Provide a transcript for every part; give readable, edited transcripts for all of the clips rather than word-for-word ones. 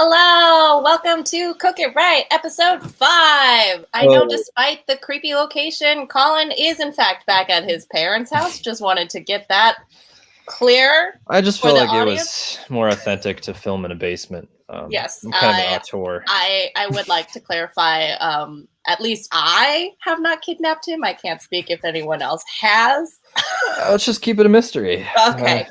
Hello, welcome to Cook It Right, episode 5. I know despite the creepy location, Colin is in fact back at his parents' house. Just wanted to get that clear. I just feel like audience. It was more authentic to film in a basement. Yes, I'm kind of an auteur. I would like to clarify, at least I have not kidnapped him. I can't speak if anyone else has. Let's just keep it a mystery. Okay.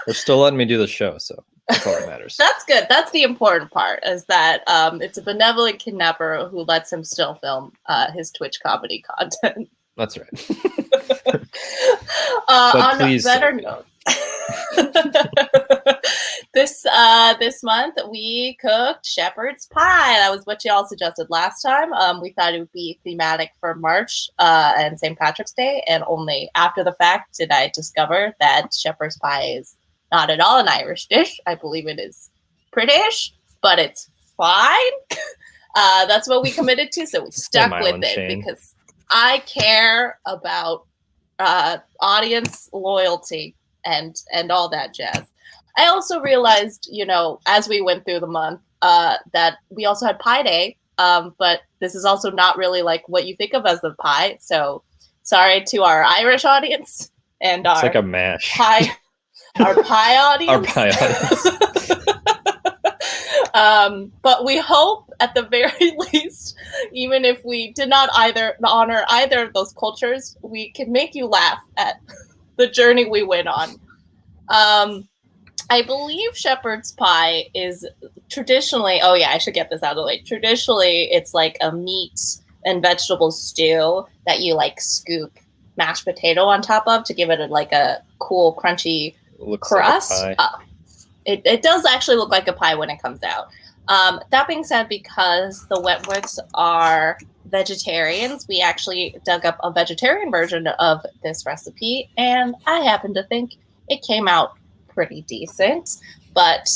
They're still letting me do the show, so that's all that matters. That's good. That's the important part, is that it's a benevolent kidnapper who lets him still film his Twitch comedy content. That's right. On a better note, this month we cooked shepherd's pie. That was what y'all suggested last time. We thought it would be thematic for March and St. Patrick's Day, and only after the fact did I discover that shepherd's pie is not at all an Irish dish. I believe it is British, but it's fine. That's what we committed to, so we stuck with it because I care about audience loyalty and all that jazz. I also realized, as we went through the month, that we also had Pie Day, but this is also not really like what you think of as a pie. So sorry to our Irish audience and it's like a mash. Our pie audience. But we hope at the very least, even if we did not honor either of those cultures, we can make you laugh at the journey we went on. I believe shepherd's pie is traditionally, I should get this out of the way. Traditionally, it's like a meat and vegetable stew that you like scoop mashed potato on top of to give it a cool, crunchy crust. Like it does actually look like a pie when it comes out. That being said, because the Wentworths are vegetarians, we actually dug up a vegetarian version of this recipe, and I happen to think it came out pretty decent. But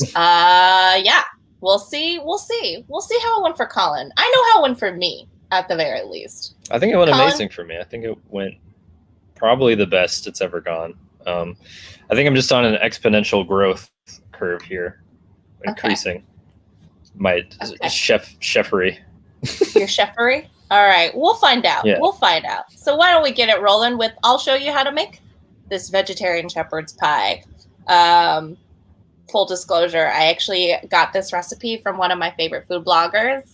we'll see how it went for Colin. I know how it went for me, at the very least. I think it went amazing for me. I think it went probably the best it's ever gone. I think I'm just on an exponential growth curve here, increasing my chefery. Your chefery? All right, we'll find out. Yeah. We'll find out. So why don't we get it rolling with, I'll show you how to make this vegetarian shepherd's pie. Full disclosure, I actually got this recipe from one of my favorite food bloggers,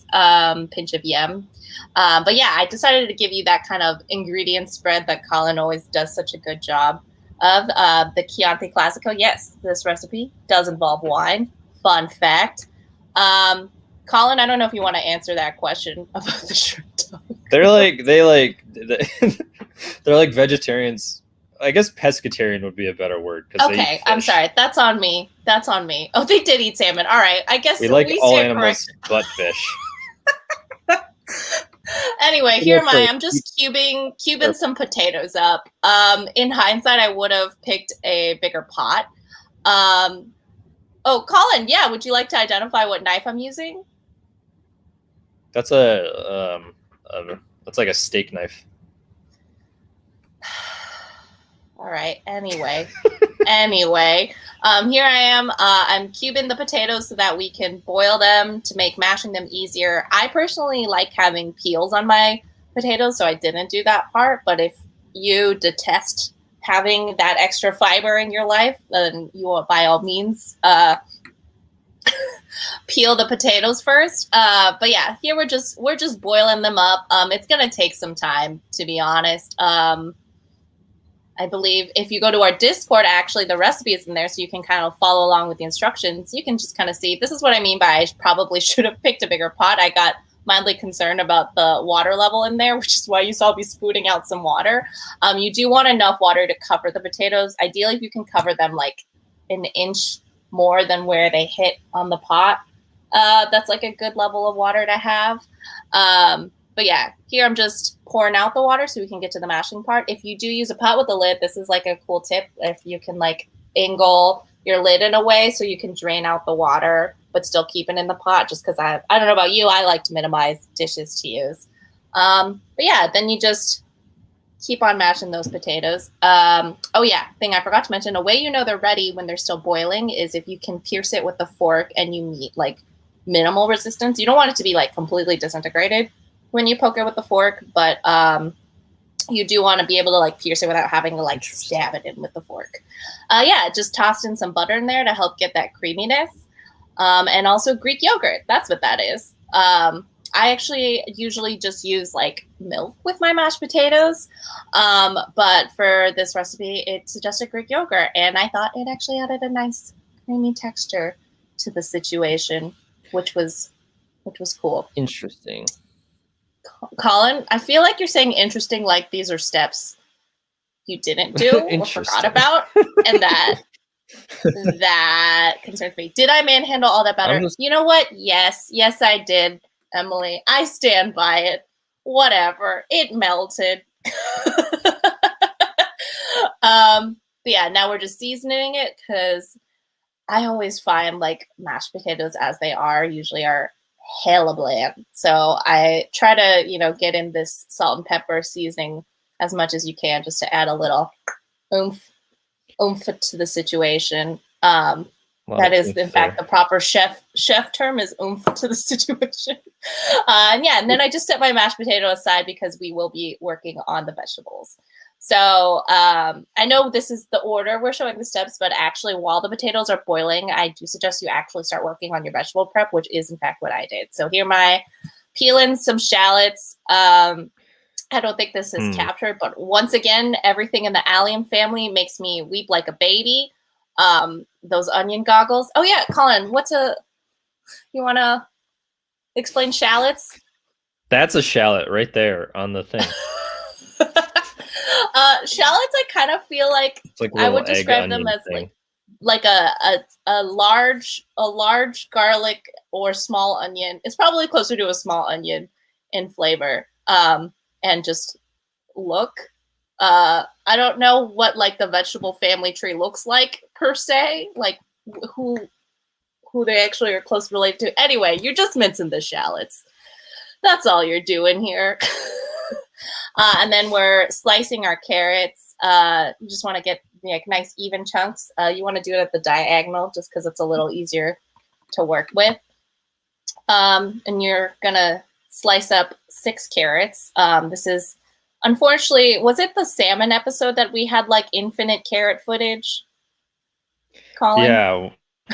Pinch of Yum. But yeah, I decided to give you that kind of ingredient spread that Colin always does such a good job of. The Chianti Classico. Yes, this recipe does involve wine. Fun fact. Colin, I don't know if you want to answer that question about the shrimp tongue. They're like vegetarians. I guess pescatarian would be a better word. Okay, I'm sorry. That's on me. Oh, they did eat salmon. All right. I guess we like all animals but fish. Anyway, here am I. I'm just cubing some potatoes up. In hindsight, I would have picked a bigger pot. Colin, yeah, would you like to identify what knife I'm using? That's that's like a steak knife. All right. Anyway, here I am. I'm cubing the potatoes so that we can boil them to make mashing them easier. I personally like having peels on my potatoes, so I didn't do that part. But if you detest having that extra fiber in your life, then you, by all means, peel the potatoes first. But yeah, here we're just boiling them up. It's gonna take some time, to be honest. I believe if you go to our Discord, actually, the recipe is in there, so you can kind of follow along with the instructions. You can just kind of see, this is what I mean by I probably should have picked a bigger pot. I got mildly concerned about the water level in there, which is why you saw me spooning out some water. You do want enough water to cover the potatoes. Ideally, if you can cover them like an inch more than where they hit on the pot, that's like a good level of water to have. But yeah, here I'm just pouring out the water so we can get to the mashing part. If you do use a pot with a lid, this is like a cool tip. If you can like angle your lid in a way so you can drain out the water but still keep it in the pot, just because I don't know about you, I like to minimize dishes to use. But yeah, then you just keep on mashing those potatoes. Oh yeah, thing I forgot to mention, a way you know they're ready when they're still boiling is if you can pierce it with a fork and you meet like minimal resistance. You don't want it to be like completely disintegrated when you poke it with the fork, but you do want to be able to like pierce it without having to like stab it in with the fork. Yeah, just tossed in some butter in there to help get that creaminess. And also Greek yogurt. That's what that is. I actually usually just use like milk with my mashed potatoes. But for this recipe, it suggested Greek yogurt. And I thought it actually added a nice creamy texture to the situation, which was cool. Interesting. Colin, I feel like you're saying interesting like these are steps you didn't do or forgot about, and that concerns me. Did I manhandle all that butter? You know what? Yes, I did, Emily. I stand by it. Whatever. It melted. But yeah, now we're just seasoning it because I always find like mashed potatoes as they are usually are hella bland. So I try to, get in this salt and pepper seasoning as much as you can just to add a little oomph to the situation. That is, in fact, the proper chef term is oomph to the situation. And then I just set my mashed potato aside because we will be working on the vegetables. So I know this is the order we're showing the steps, but actually while the potatoes are boiling, I do suggest you actually start working on your vegetable prep, which is in fact what I did. So here my peeling some shallots. I don't think this is captured, but once again, everything in the allium family makes me weep like a baby. Those onion goggles. Oh yeah, Colin, you want to explain shallots? That's a shallot right there on the thing. Shallots, I kind of feel like I would describe them as like a large garlic or small onion. It's probably closer to a small onion in flavor. And just look. I don't know what like the vegetable family tree looks like per se, like who they actually are close related to. Anyway, you're just mincing the shallots. That's all you're doing here. And then we're slicing our carrots. You just want to get like nice even chunks. You want to do it at the diagonal just because it's a little easier to work with. And you're gonna slice up 6 carrots. This is, unfortunately, was it the salmon episode that we had like infinite carrot footage? Colin? Yeah,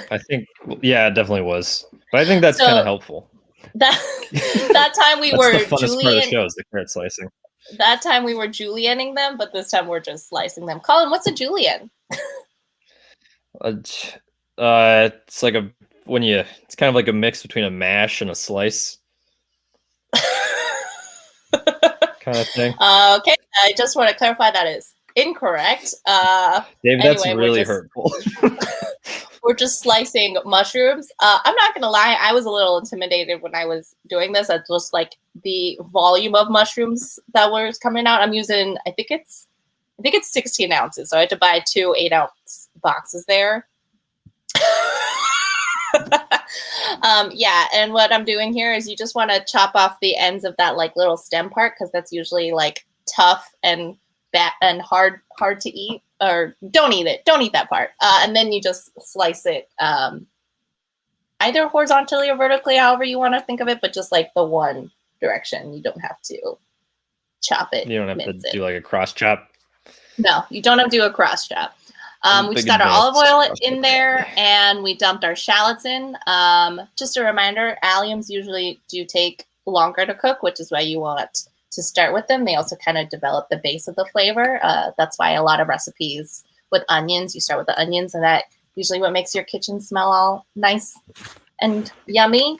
I think, it definitely was. But I think that's kind of helpful. That time we were the funnest part of the show is the carrot slicing. That time we were julienning them, but this time we're just slicing them. Colin, what's a julienne? It's like it's kind of like a mix between a mash and a slice. Kind of thing. Okay, I just want to clarify that is incorrect. Dave, that's really hurtful. We're just slicing mushrooms. I'm not gonna lie, I was a little intimidated when I was doing this. At just like the volume of mushrooms that was coming out. I'm using, I think it's 16 ounces, so I had to buy 2 8-ounce boxes there. And what I'm doing here is you just want to chop off the ends of that like little stem part because that's usually like tough and hard to eat. Or don't eat it. Don't eat that part. And then you just slice it either horizontally or vertically, however you want to think of it, but just like the one direction. You don't have to chop it. You don't have to do like a cross chop. No, you don't have to do a cross chop. We just got our olive oil in there and we dumped our shallots in. Just a reminder, alliums usually do take longer to cook, which is why you want to start with them. They also kind of develop the base of the flavor. That's why a lot of recipes with onions, you start with the onions, and that usually what makes your kitchen smell all nice and yummy.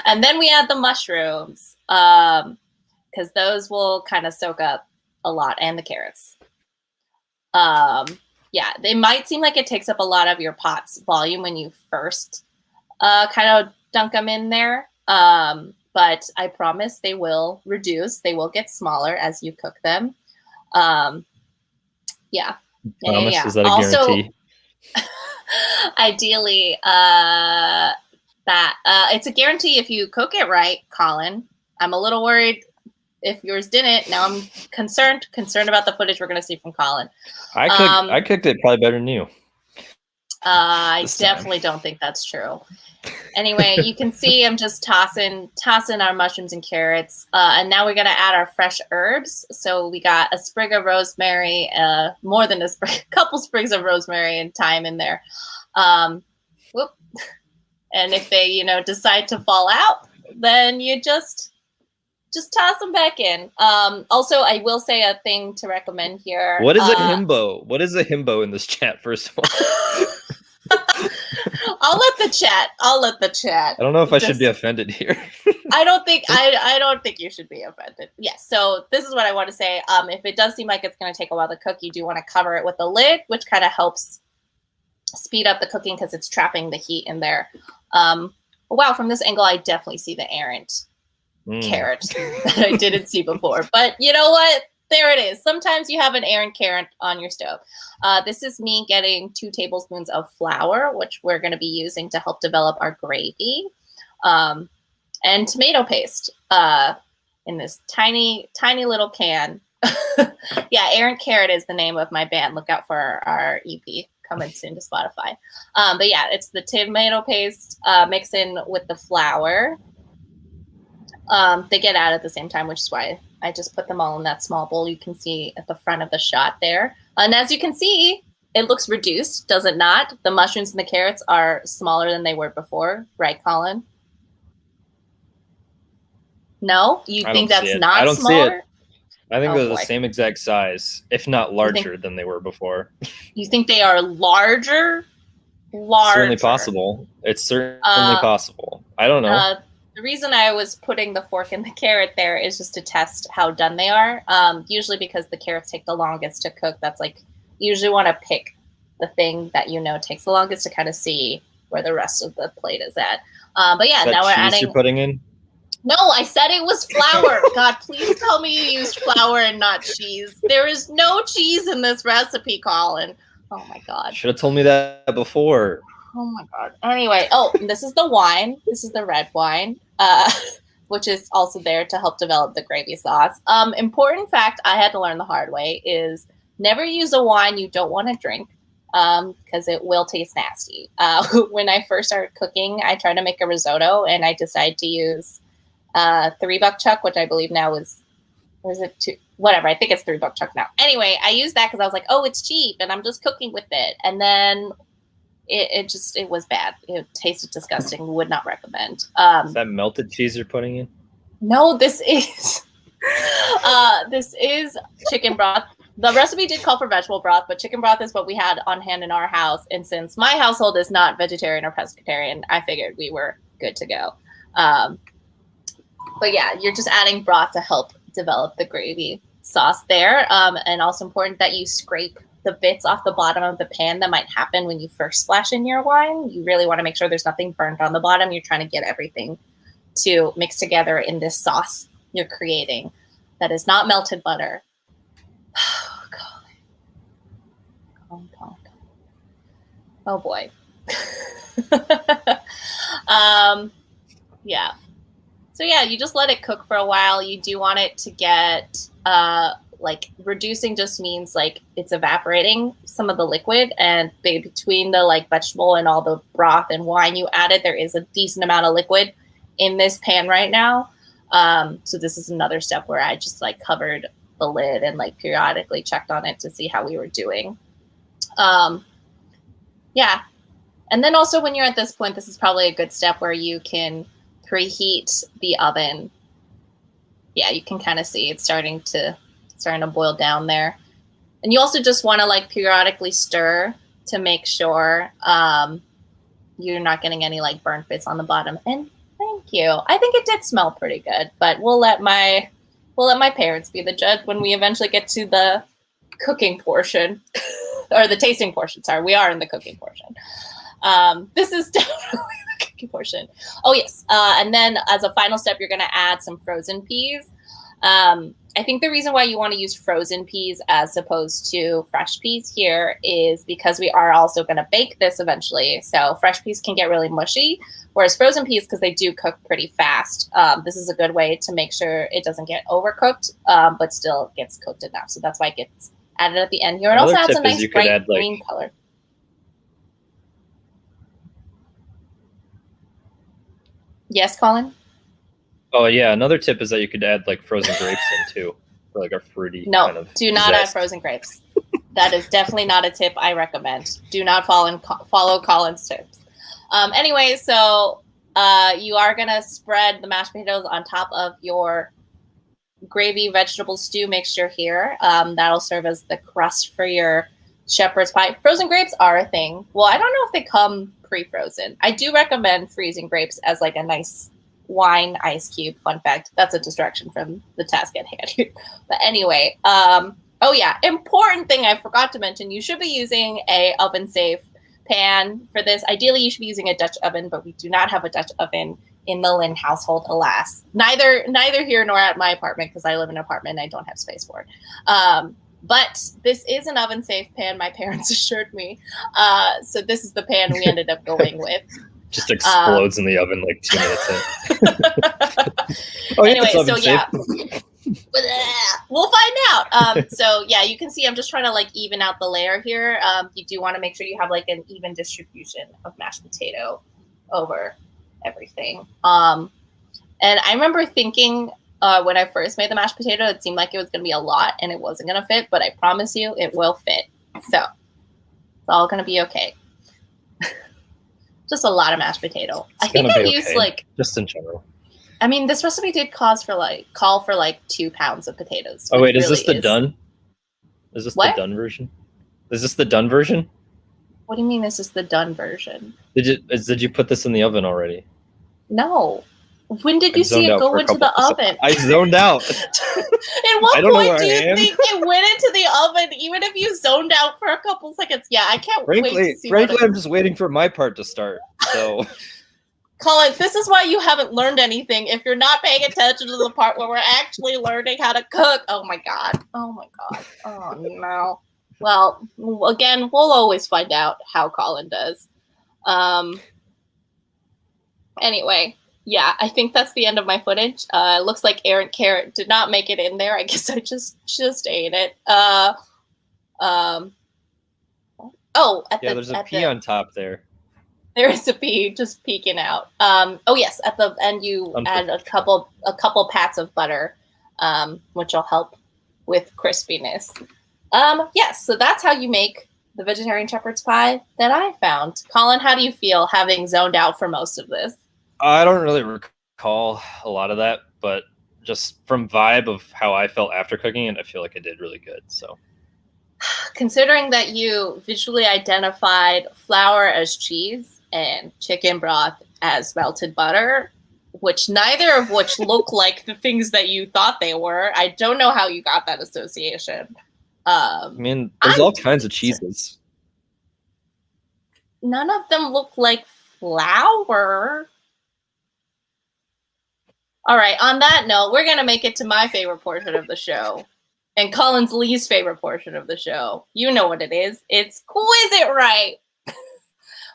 And then we add the mushrooms, because those will kind of soak up a lot, and the carrots. Yeah, they might seem like it takes up a lot of your pot's volume when you first kind of dunk them in there. But I promise they will reduce. They will get smaller as you cook them. Yeah. Promise? Yeah. Is that a also, guarantee? Ideally, that it's a guarantee if you cook it right, Colin. I'm a little worried if yours didn't. Now I'm concerned about the footage we're going to see from Colin. I cooked it probably better than you. I definitely don't think that's true. Anyway, you can see I'm just tossing our mushrooms and carrots. And now we're going to add our fresh herbs. So we got a sprig of rosemary, more than a sprig, a couple sprigs of rosemary and thyme in there. Whoop. And if they, decide to fall out, then you just toss them back in. Also, I will say a thing to recommend here. What is a himbo? What is a himbo in this chat, first of all? I'll let the chat. I don't know if I should be offended here. I don't think you should be offended. Yes. So this is what I want to say. If it does seem like it's going to take a while to cook, you do want to cover it with a lid, which kind of helps speed up the cooking because it's trapping the heat in there. Wow, from this angle, I definitely see the errant carrot that I didn't see before. But you know what? There it is. Sometimes you have an errant carrot on your stove. This is me getting 2 tablespoons of flour, which we're going to be using to help develop our gravy, and tomato paste in this tiny, tiny little can. Yeah, Errant Carrot is the name of my band. Look out for our EP coming soon to Spotify. But yeah, it's the tomato paste mixed in with the flour. They get out at the same time, which is why I just put them all in that small bowl you can see at the front of the shot there. And as you can see, it looks reduced, does it not? The mushrooms and the carrots are smaller than they were before, right, Colin? No? You think that's not I don't smaller? see it. I think they're the same exact size, if not larger than they were before. You think they are larger? Certainly possible. It's certainly possible. I don't know. The reason I was putting the fork in the carrot there is just to test how done they are. Usually because the carrots take the longest to cook. That's like, you usually want to pick the thing that takes the longest to kind of see where the rest of the plate is at. But yeah, now we're adding. You're putting in? No, I said it was flour. God, please tell me you used flour and not cheese. There is no cheese in this recipe, Colin. Oh my God. Should have told me that before. Oh my God. Anyway, this is the wine. This is the red wine, which is also there to help develop the gravy sauce. Important fact I had to learn the hard way is never use a wine you don't want to drink because it will taste nasty. When I first started cooking, I tried to make a risotto and I decided to use 3 buck chuck, which I believe now is it 2? Whatever, I think it's 3 buck chuck now. Anyway, I used that because I was like, oh, it's cheap and I'm just cooking with it. And then it was bad. It tasted disgusting. Would not recommend. Is that melted cheese you're putting in? No, this is chicken broth. The recipe did call for vegetable broth, but chicken broth is what we had on hand in our house. And since my household is not vegetarian or pescatarian, I figured we were good to go. But yeah, you're just adding broth to help develop the gravy sauce there. And also important that you scrape the bits off the bottom of the pan that might happen when you first splash in your wine. You really want to make sure there's nothing burnt on the bottom. You're trying to get everything to mix together in this sauce you're creating that is not melted butter. Oh, God. Oh boy. Yeah. So yeah, you just let it cook for a while. You do want it to get reducing just means like it's evaporating some of the liquid, and between the vegetable and all the broth and wine you added, there is a decent amount of liquid in this pan right now. So this is another step where I just covered the lid and periodically checked on it to see how we were doing. Yeah. And then also when you're at this point, this is probably a good step where you can preheat the oven. Yeah, you can kind of see it's starting to boil down there. And you also just want to periodically stir to make sure you're not getting any like burnt bits on the bottom. And thank you. I think it did smell pretty good, but we'll let my parents be the judge when we eventually get to the cooking portion or the tasting portion. Sorry, we are in the cooking portion. This is definitely the cooking portion. Oh yes, and then as a final step, you're going to add some frozen peas. I think the reason why you want to use frozen peas as opposed to fresh peas here is because we are also going to bake this eventually. So fresh peas can get really mushy, whereas frozen peas, because they do cook pretty fast, this is a good way to make sure it doesn't get overcooked, but still gets cooked enough. So that's why it gets added at the end here. It also adds a nice bright green color. Yes, Colin? Oh yeah, another tip is that you could add like frozen grapes in too, for like a fruity kind of do not add frozen grapes. That is definitely not a tip I recommend. Do not follow Colin's tips. Anyway, so you are gonna spread the mashed potatoes on top of your gravy vegetable stew mixture here. That'll serve as the crust for your shepherd's pie. Frozen grapes are a thing. Well, I don't know if they come pre-frozen. I do recommend freezing grapes as like a nice wine ice cube. Fun fact. That's a distraction from the task at hand here. But anyway, oh yeah, important thing I forgot to mention. You should be using a oven safe pan for this. Ideally, you should be using a Dutch oven, but we do not have a Dutch oven in the Lynn household, alas. Neither here nor at my apartment, because I live in an apartment and I don't have space for it. But this is an oven safe pan, my parents assured me. So this is the pan we ended up going with. Just explodes in the oven like 2 minutes in. Anyway, so yeah. We'll find out. So yeah, you can see I'm just trying to like even out the layer here. You do want to make sure you have like an even distribution of mashed potato over everything. And I remember thinking when I first made the mashed potato, it seemed like it was going to be a lot and it wasn't going to fit, but I promise you it will fit. So it's all going to be okay. Just a lot of mashed potato. I think I used like just in general. I mean, this recipe did call for like 2 pounds of potatoes. Oh wait, is this the done? Is this the done version? Is this the done version? What do you mean? This is the done version? Did you put this in the oven already? No. When did you see it go into the oven? I zoned out. At what point do you think it went into the oven, even if you zoned out for a couple seconds? Yeah, I can't wait to see. Frankly, I'm just waiting for my part to start. So, Colin, this is why you haven't learned anything. If you're not paying attention to the part where we're actually learning how to cook, oh my god, oh no. Well, again, we'll always find out how Colin does. Anyway. Yeah, I think that's the end of my footage. It looks like errant carrot did not make it in there. I guess I just ate it. There's a pea on top there. There is a pea just peeking out. Oh yes, at the end you add a couple pats of butter, which will help with crispiness. Yes, so that's how you make the vegetarian shepherd's pie that I found. Colin, how do you feel having zoned out for most of this? I don't really recall a lot of that, but just from vibe of how I felt after cooking it, I feel like I did really good. So, considering that you visually identified flour as cheese and chicken broth as melted butter, neither of which look like the things that you thought they were, I don't know how you got that association. I mean, there's all kinds of cheeses. None of them look like flour. All right, on that note, we're going to make it to my favorite portion of the show and Colin's least favorite portion of the show. You know what it is. It's Quiz It Right,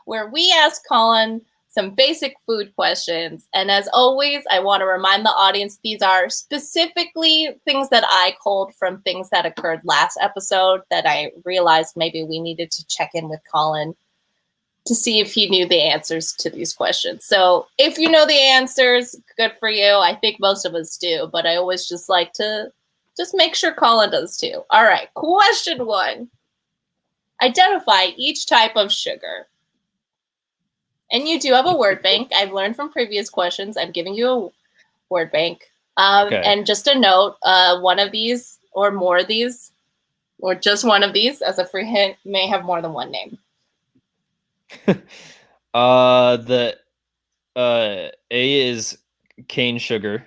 where we ask Colin some basic food questions. And as always, I want to remind the audience these are specifically things that I culled from things that occurred last episode that I realized maybe we needed to check in with Colin to see if he knew the answers to these questions. So if you know the answers, good for you. I think most of us do, but I always just like to just make sure Colin does too. All right, question 1. Identify each type of sugar. And you do have a word bank. I've learned from previous questions. I'm giving you a word bank. Okay. And just a note, one of these or more of these, or just one of these as a free hint, may have more than one name. The A is cane sugar.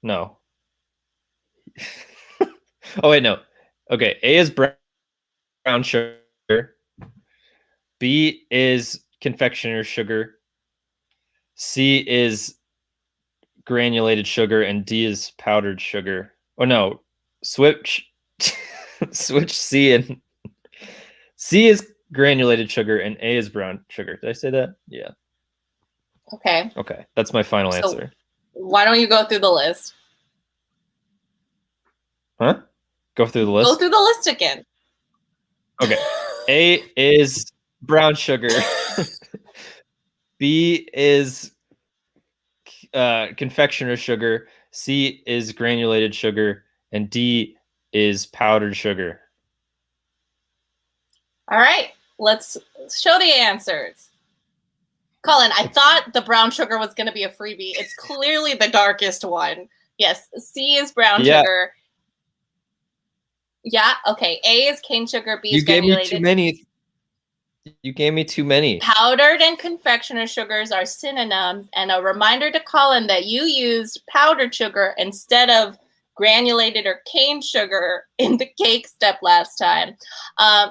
No. Oh wait, no. Okay, A is brown sugar. B is confectioner's sugar. C is granulated sugar, and D is powdered sugar. Oh no, switch switch C, and C is granulated sugar and A is brown sugar. Did I say that? Yeah. Okay. Okay, that's my final answer. Why don't you go through the list? Huh? Go through the list? Go through the list again. Okay. A is brown sugar. B is confectioner's sugar. C is granulated sugar. And D is powdered sugar. All right. Let's show the answers. Colin, I thought the brown sugar was going to be a freebie. It's clearly the darkest one. Yes, C is brown sugar. Yeah, okay. A is cane sugar, B is granulated. You gave me too many. Powdered and confectioner sugars are synonyms, and a reminder to Colin that you used powdered sugar instead of granulated or cane sugar in the cake step last time.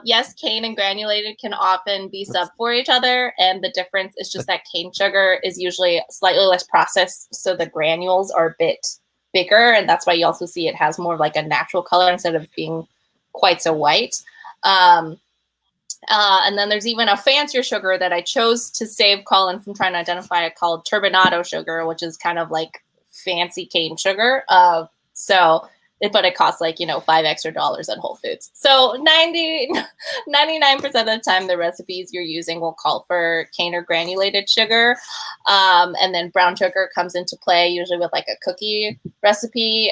Yes, cane and granulated can often be sub for each other, and the difference is just that cane sugar is usually slightly less processed, so the granules are a bit bigger, and that's why you also see it has more like a natural color instead of being quite so white. And then there's even a fancier sugar that I chose to save Colin from trying to identify it, called turbinado sugar, which is kind of like fancy cane sugar. But it costs like, $5 extra at Whole Foods. So 99% of the time, the recipes you're using will call for cane or granulated sugar. And then brown sugar comes into play usually with like a cookie recipe.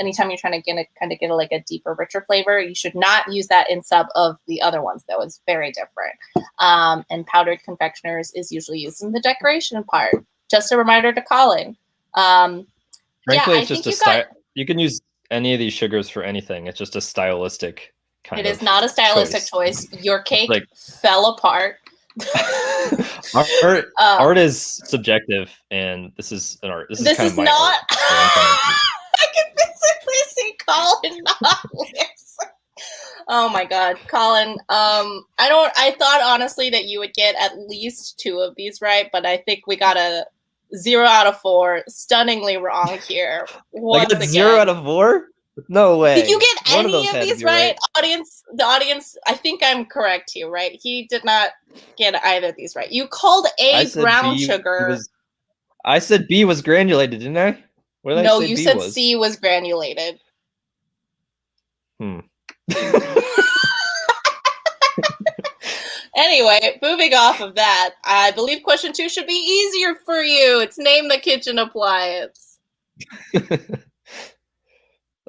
Anytime you're trying to get a deeper, richer flavor, you should not use that in sub of the other ones, though. It's very different. And powdered confectioners is usually used in the decoration part. Just a reminder to Colin. Frankly, it's just a style. You can use any of these sugars for anything. It's just a stylistic kind of. It is not a stylistic choice. Your cake fell apart. Art is subjective, and this is an art. This is kind of my not. Art. I can physically see Colin notless. Oh my God, Colin. I thought honestly that you would get at least 2 of these right, but I think we got a 0 out of 4. Stunningly wrong here. Like a 0 out of 4? No way. Did you get any of these right? The audience, I think I'm correct here, right? He did not get either of these right. You called A brown sugar. I said B was granulated, didn't I? What did I say? No, you said C was granulated. Anyway, moving off of that, I believe question 2 should be easier for you. It's name the kitchen appliance.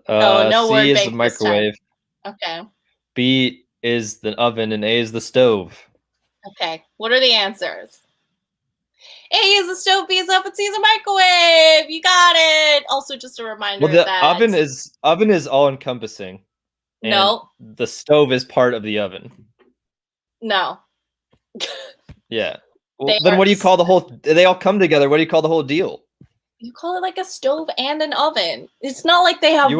No word C is bank the microwave. Okay. B is the oven, and A is the stove. Okay. What are the answers? A is the stove, B is the oven, C is the microwave. You got it. Also, just a reminder that oven is all encompassing. No. The stove is part of the oven. No. Yeah. Well, then what do you call the whole? They all come together. What do you call the whole deal? You call it like a stove and an oven. It's not like they have one.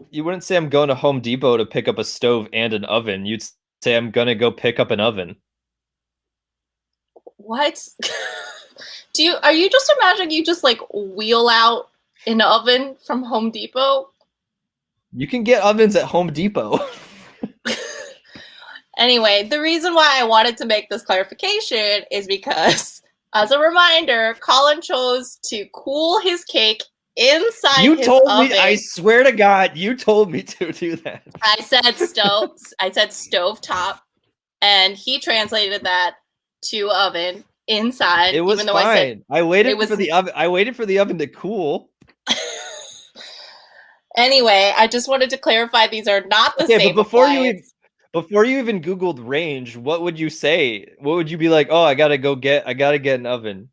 You wouldn't say I'm going to Home Depot to pick up a stove and an oven. You'd say I'm gonna go pick up an oven. What? Are you just imagining you just like wheel out an oven from Home Depot? You can get ovens at Home Depot. Anyway, the reason why I wanted to make this clarification is because, as a reminder, Colin chose to cool his cake inside his oven. You told me, I swear to God, you told me to do that. I said stove top, and he translated that to oven inside. It was fine. I waited for the oven. I waited for the oven to cool. Anyway, I just wanted to clarify these are not the same. But before you even Googled range, what would you say? What would you be like? Oh, I gotta get an oven.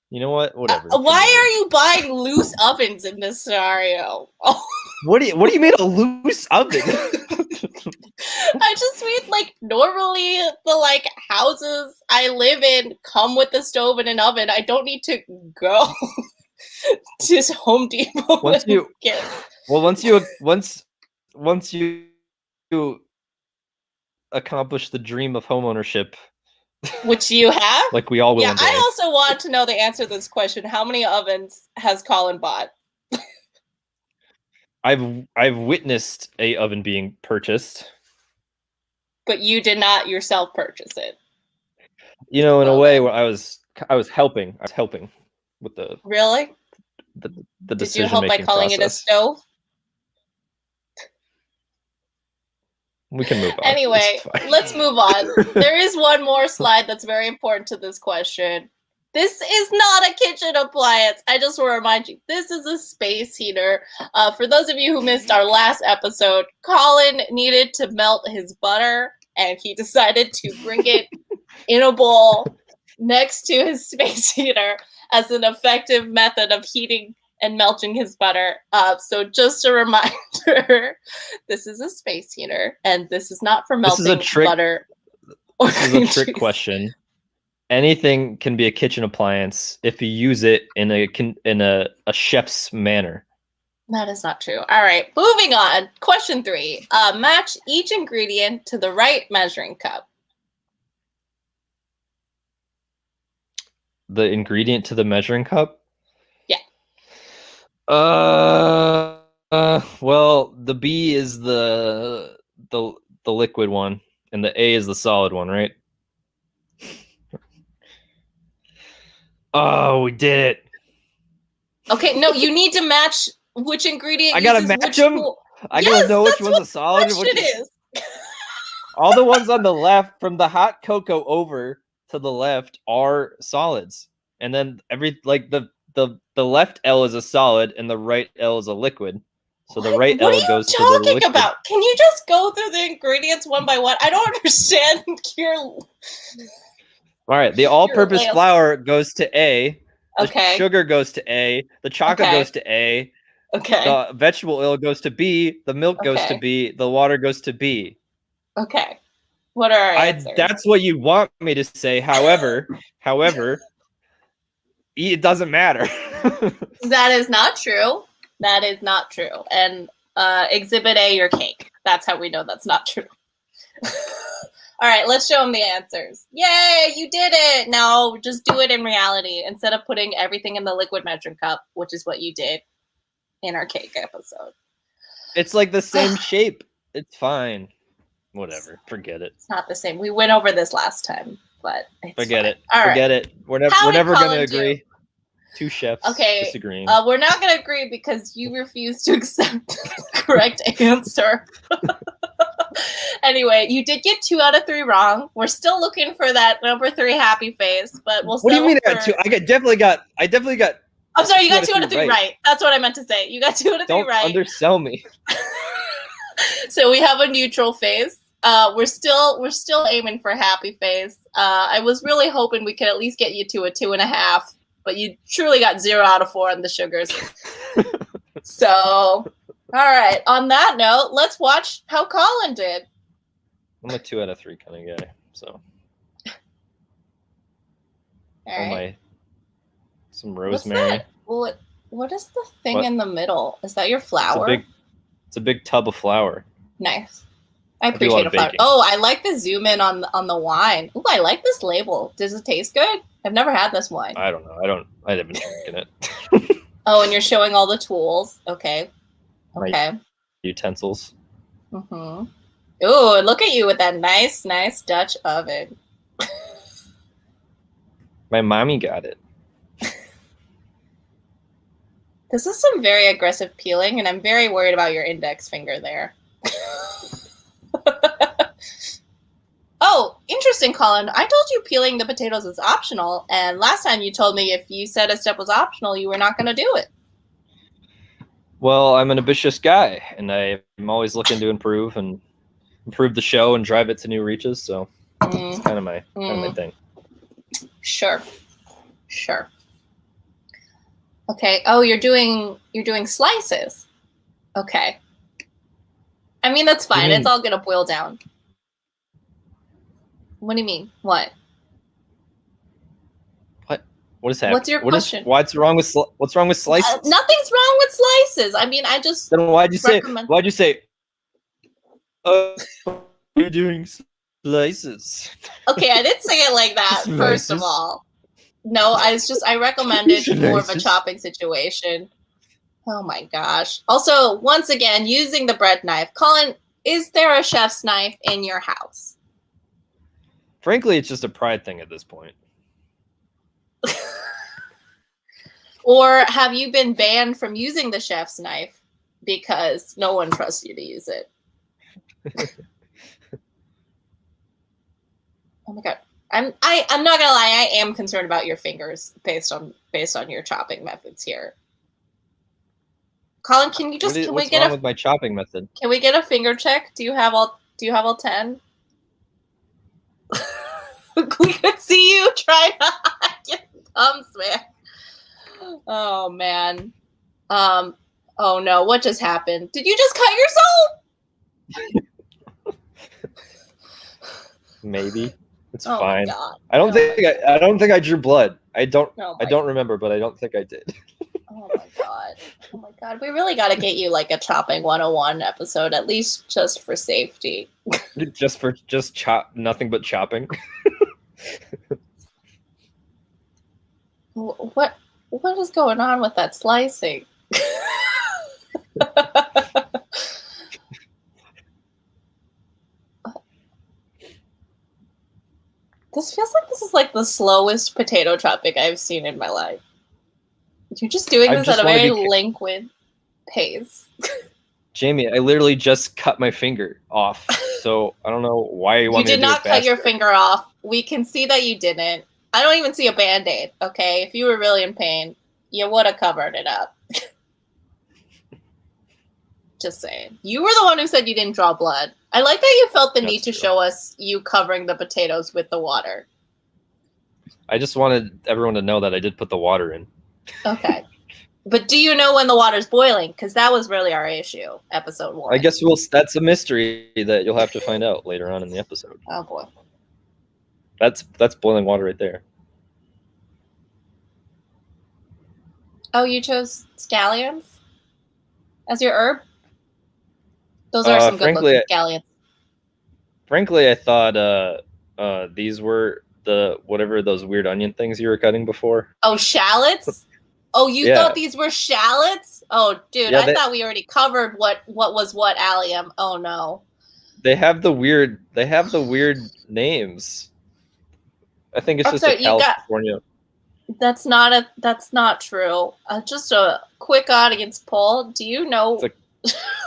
You know what? Whatever. Why are you buying loose ovens in this scenario? Oh. What do you mean a loose oven? I just mean like normally the like houses I live in come with a stove and an oven. I don't need to go to Home Depot once and you get. well once you accomplish the dream of homeownership, Which you have? like we all will Yeah, one day. I also want to know the answer to this question. How many ovens has Colin bought? I've witnessed a oven being purchased. But you did not yourself purchase it. You know, in a Well, way then. where I was helping. I was helping with Really? the Did you help by decision-making calling it a process. stove? We can move on. Anyway, let's move on. There is one more slide that's very important to this question. This is not a kitchen appliance. I just want to remind you, this is a space heater. For those of you who missed our last episode, Colin needed to melt his butter, and he decided to bring it in a bowl next to his space heater as an effective method of heating and melting his butter. So just a reminder, this is a space heater, and this is not for melting butter. This is a trick question. Anything can be a kitchen appliance if you use it in a chef's manner. That is not true. All right, moving on. Question 3. Match each ingredient to the right measuring cup. The ingredient to the measuring cup? Yeah. Well, the B is the liquid one, and the A is the solid one, right? Oh, we did it. Okay, no, you need to match which ingredient. I gotta match them. I gotta know which one's a solid. Which is. All the ones on the left, from the hot cocoa over to the left, are solids, and then the left L is a solid, and the right L is a liquid. So the right L goes to the liquid. What are you talking about? Can you just go through the ingredients one by one? I don't understand your. All right, the all-purpose flour goes to A. The sugar goes to A. The chocolate goes to A. Okay. The vegetable oil goes to B. The milk goes to B. The water goes to B. Okay. What are our answers? That's what you want me to say. However, it doesn't matter. That is not true. That is not true. And exhibit A, your cake. That's how we know that's not true. All right, let's show them the answers. Yay, you did it. Now just do it in reality instead of putting everything in the liquid measuring cup, which is what you did in our cake episode. It's like the same shape. It's fine. Whatever. Forget it. It's not the same. We went over this last time, but forget fine. it. All Forget right. it. We're never going to agree. Two chefs disagreeing. We're not going to agree because you refuse to accept the correct answer. Anyway, you did get 2 out of 3 wrong. We're still looking for that number 3 happy face, but we'll. What do you mean? I definitely got. I'm sorry, you got 2 out of 3 right. That's what I meant to say. You got 2 out of 3 right. Don't undersell me. So we have a neutral face. We're still aiming for a happy face. I was really hoping we could at least get you to a 2.5, but you truly got 0 out of 4 on the sugars. So, all right. On that note, let's watch how Colin did. I'm a 2 out of 3 kind of guy. So, all right. Some rosemary. What is the thing in the middle? Is that your flour? It's a big tub of flour. Nice. I appreciate a flour. Oh, I like the zoom in on the wine. Ooh, I like this label. Does it taste good? I've never had this wine. I don't know. I haven't drinking it. Oh, and you're showing all the tools. Okay. My utensils. Mm-hmm. Ooh, look at you with that nice Dutch oven. My mommy got it. This is some very aggressive peeling, and I'm very worried about your index finger there. Oh, interesting, Colin. I told you peeling the potatoes is optional, and last time you told me if you said a step was optional, you were not going to do it. Well, I'm an ambitious guy, and I'm always looking to improve the show and drive it to new reaches. So it's kind of my thing. Sure. Okay. Oh, you're doing slices. Okay. I mean, that's fine. It's all gonna boil down. What do you mean? What? What is happening? What's your question? What's wrong with slices? Nothing's wrong with slices. I mean, I just. Then why'd you say? You're doing slices. Okay, I didn't say it like that. First of all, no, I recommended more of a chopping situation. Oh my gosh. Also, once again, using the bread knife. Colin, is there a chef's knife in your house? Frankly, it's just a pride thing at this point. Or have you been banned from using the chef's knife because no one trusts you to use it? Oh my god. I'm not gonna lie, I am concerned about your fingers based on your chopping methods here. Colin, can you just what's wrong with my chopping method? Can we get a finger check? Do you have all 10? We could see you try to hide your thumbs, man. Oh man. Oh no, what just happened? Did you just cut yourself? Maybe. It's fine. I don't think I drew blood. I don't remember, but I don't think I did. Oh my god. We really got to get you like a chopping 101 episode, at least just for safety. Nothing but chopping. What is going on with that slicing? This feels like this is like the slowest potato chopping I've seen in my life. You're just doing this at a very liquid pace. Jamie, I literally just cut my finger off, so I don't know why you want me to do it. You did not cut your finger off. We can see that you didn't. I don't even see a Band-Aid, okay? If you were really in pain, you would have covered it up. Just saying. You were the one who said you didn't draw blood. I like that you felt the need to show us you covering the potatoes with the water. I just wanted everyone to know that I did put the water in. Okay. But do you know when the water's boiling? Because that was really our issue, episode 1. I guess that's a mystery that you'll have to find out later on in the episode. Oh, boy. That's boiling water right there. Oh, you chose scallions as your herb? Those are some good-looking scallions. Frankly, I thought these were whatever those weird onion things you were cutting before. Oh, shallots? Oh, you thought these were shallots? Oh, dude, I thought we already covered what was what allium. Oh no. They have the weird names. I think it's just a California. That's not true. Just a quick audience poll. Do you know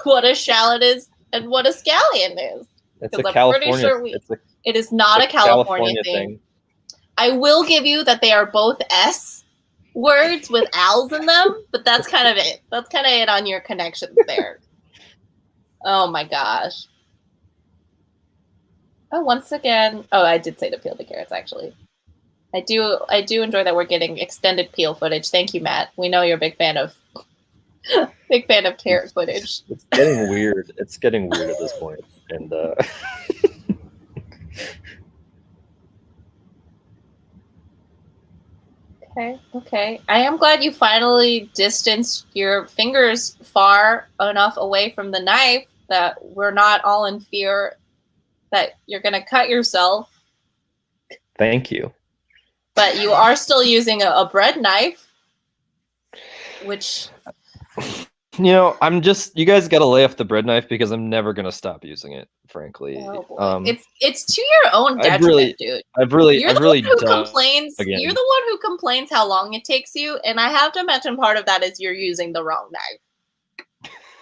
what a shallot is and what a scallion is? It's a California. Sure it is not a California thing. I will give you that they are both S words with L's in them, but that's kind of it. That's kind of it on your connections there. Oh my gosh. Oh, once again. Oh, I did say to peel the carrots, actually. I do enjoy that we're getting extended peel footage. Thank you, Matt. We know you're a big fan of carrot footage. It's getting weird. It's getting weird at this point. And Okay. I am glad you finally distanced your fingers far enough away from the knife that we're not all in fear that you're going to cut yourself. Thank you. But you are still using a bread knife, which... you guys got to lay off the bread knife because I'm never going to stop using it, frankly. Oh boy. It's to your own detriment, dude. You're the one who complains how long it takes you, and I have to mention part of that is you're using the wrong knife.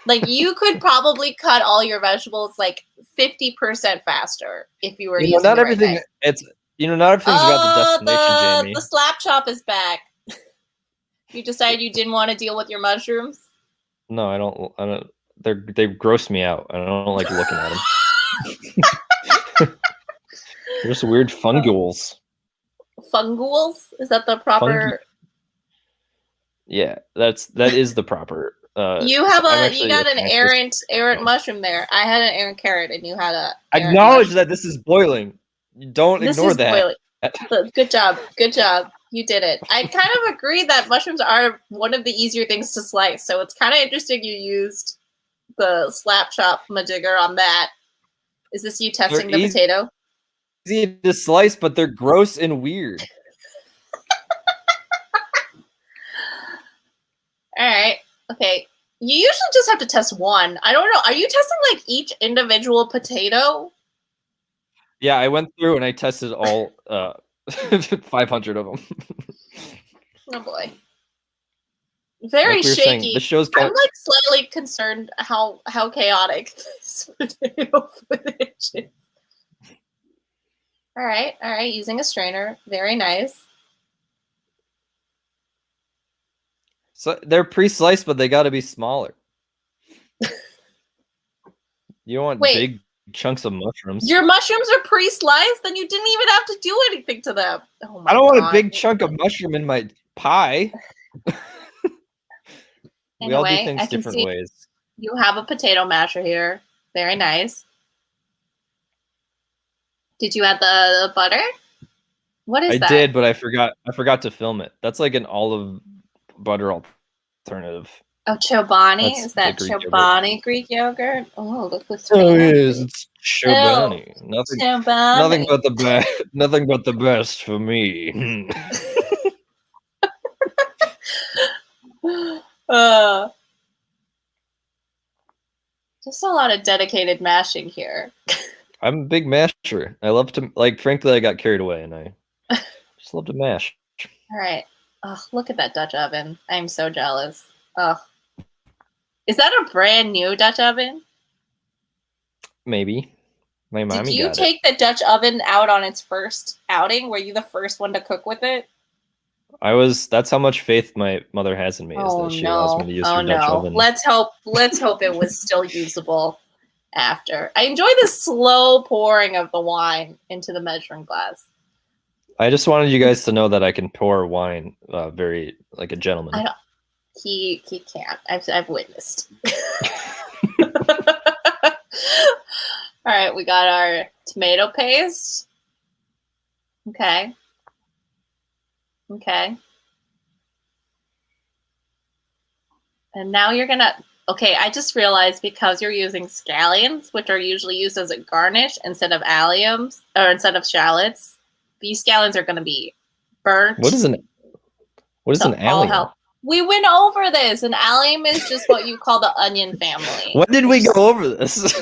Like, you could probably cut all your vegetables like 50% faster if you were using the right knife. Not everything's about the destination, Jamie. The slap chop is back. You decided you didn't want to deal with your mushrooms? No, I don't. They gross me out. I don't like looking at them. They're just weird fungules. Fungules? Is that the proper? Yeah, that is the proper You got an errant mushroom there. I had an errant carrot, and you had a. Acknowledge that this is boiling. Don't ignore that. Boiling. Good job. Good job. You did it. I kind of agree that mushrooms are one of the easier things to slice, so it's kind of interesting you used the slap chop majigger on that. Is this you testing the potato? Easy to slice, but they're gross and weird. All right. Okay. You usually just have to test one. I don't know. Are you testing like each individual potato? Yeah, I went through and I tested all 500 of them. Oh boy. Very shaky. The show's I'm like slightly concerned how chaotic this potato footage is. All right. Using a strainer. Very nice. So they're pre-sliced, but they got to be smaller. You don't want big chunks of mushrooms. Your mushrooms are pre-sliced, then you didn't even have to do anything to them. Oh my I don't want a big chunk of mushroom in my pie. We all do things different ways. You have a potato masher here. Very nice. Did you add the butter? What is that? I did, but I forgot to film it. That's like an olive butter alternative. Oh, Chobani? Is that Chobani Greek yogurt? Oh, look what's yes, it's Chobani. Oh, nothing but the best. Nothing but the best for me. Just a lot of dedicated mashing here. I'm a big masher. I love to, frankly, I got carried away and I just love to mash. All right. Oh, look at that Dutch oven. I'm so jealous. Oh. Is that a brand new Dutch oven? Maybe. My mommy Did you take the Dutch oven out on its first outing? Were you the first one to cook with it? That's how much faith my mother has in me, is that she allows me to use her Dutch oven. Let's hope it was still usable after. I enjoy the slow pouring of the wine into the measuring glass. I just wanted you guys to know that I can pour wine very like a gentleman. He can't. I've witnessed. All right, we got our tomato paste. Okay. And now you're gonna. Okay, I just realized because you're using scallions, which are usually used as a garnish instead of alliums or instead of shallots, these scallions are gonna be burnt. What is an allium? We went over this. An allium is just what you call the onion family. When did we go over this?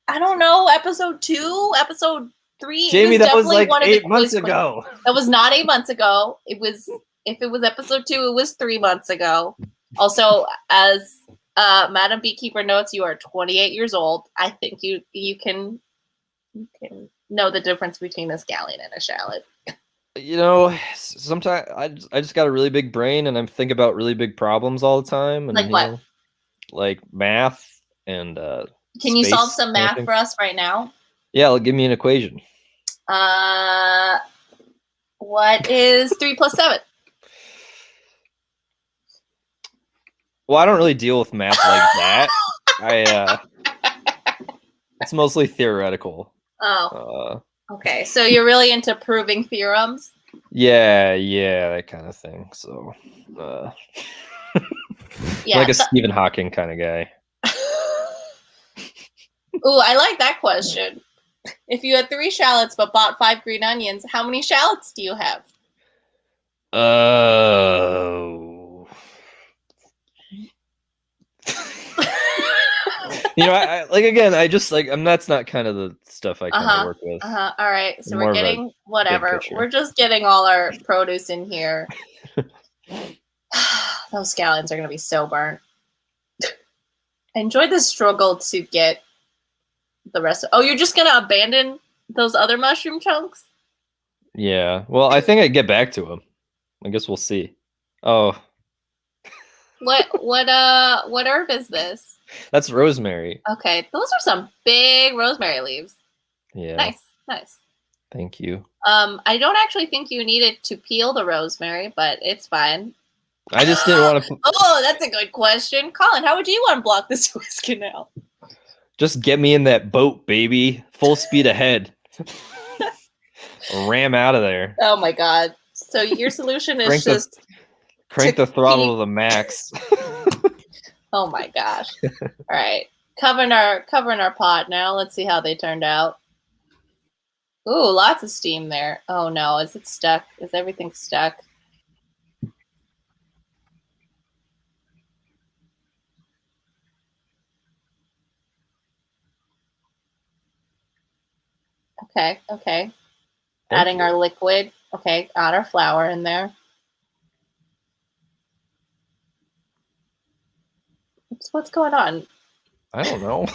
I don't know, episode 2, episode 3. Jamie, that was like 8 months ago. That was not 8 months ago. If it was episode 2, it was 3 months ago. Also, as Madam Beekeeper notes, you are 28 years old. I think you can know the difference between a scallion and a shallot. You know, sometimes I just got a really big brain and I'm thinking about really big problems all the time. And, like what? Like math and Can you solve some math for us right now? Yeah, give me an equation. What is 3 plus 7? Well, I don't really deal with math like that. It's mostly theoretical. Oh. Okay, so you're really into proving theorems? Yeah, that kind of thing. So, yeah, like a Stephen Hawking kind of guy. Ooh, I like that question. If you had 3 shallots but bought 5 green onions, how many shallots do you have? You know, that's not kind of the stuff I kind of work with. All right, so we're getting whatever. We're just getting all our produce in here. Those scallions are going to be so burnt. I enjoyed the struggle to get the rest of. Oh, you're just going to abandon those other mushroom chunks? Yeah. Well, I think I'd get back to them. I guess we'll see. Oh. What herb is this? That's rosemary. Okay, those are some big rosemary leaves. Yeah. Nice. Thank you. I don't actually think you needed to peel the rosemary, but it's fine. I just didn't want to. Oh, that's a good question. Colin, how would you unblock the Suez Canal? Just get me in that boat, baby. Full speed ahead. Ram out of there. Oh my god. So your solution is crank the throttle to the max. Oh my gosh. All right. Covering our pot now. Let's see how they turned out. Ooh, lots of steam there. Oh no, is it stuck? Is everything stuck? Okay, okay. Adding our liquid. Okay, add our flour in there. What's going on? I don't know.